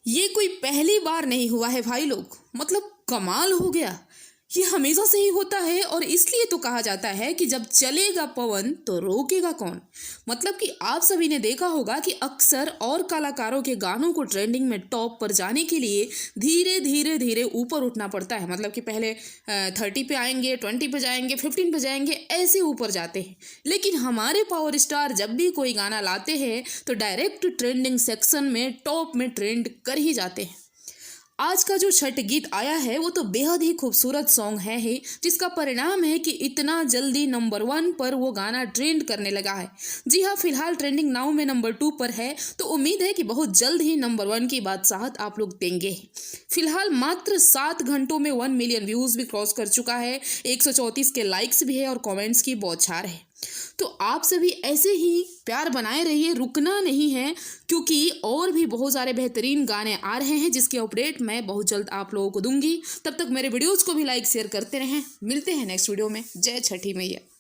ये कोई पहली बार नहीं हुआ है भाई लोग, मतलब कमाल हो गया। ये हमेशा से ही होता है और इसलिए तो कहा जाता है कि जब चलेगा पवन तो रोकेगा कौन। मतलब कि आप सभी ने देखा होगा कि अक्सर और कलाकारों के गानों को ट्रेंडिंग में टॉप पर जाने के लिए धीरे धीरे धीरे ऊपर उठना पड़ता है। मतलब कि पहले 30 पे आएंगे, 20 पे जाएंगे, 15 पे जाएंगे, ऐसे ऊपर जाते हैं। लेकिन हमारे पावर स्टार जब भी कोई गाना लाते हैं तो डायरेक्ट ट्रेंडिंग सेक्शन में टॉप में ट्रेंड कर ही जाते हैं। आज का जो छठ गीत आया है वो तो बेहद ही खूबसूरत सॉन्ग है ही, जिसका परिणाम है कि इतना जल्दी नंबर 1 पर वो गाना ट्रेंड करने लगा है। जी हाँ, फिलहाल ट्रेंडिंग नाउ में नंबर 2 पर है, तो उम्मीद है कि बहुत जल्द ही नंबर 1 की बादशाहत आप लोग देंगे। फिलहाल मात्र 7 घंटों में 1 मिलियन व्यूज भी क्रॉस कर चुका है, 134 के लाइक्स भी है और कमेंट्स की बौछार है। तो आप सभी ऐसे ही प्यार बनाए रहिए, रुकना नहीं है, क्योंकि और भी बहुत सारे बेहतरीन गाने आ रहे हैं जिसके अपडेट मैं बहुत जल्द आप लोगों को दूंगी। तब तक मेरे वीडियोस को भी लाइक शेयर करते रहें। मिलते हैं नेक्स्ट वीडियो में। जय छठी मैया।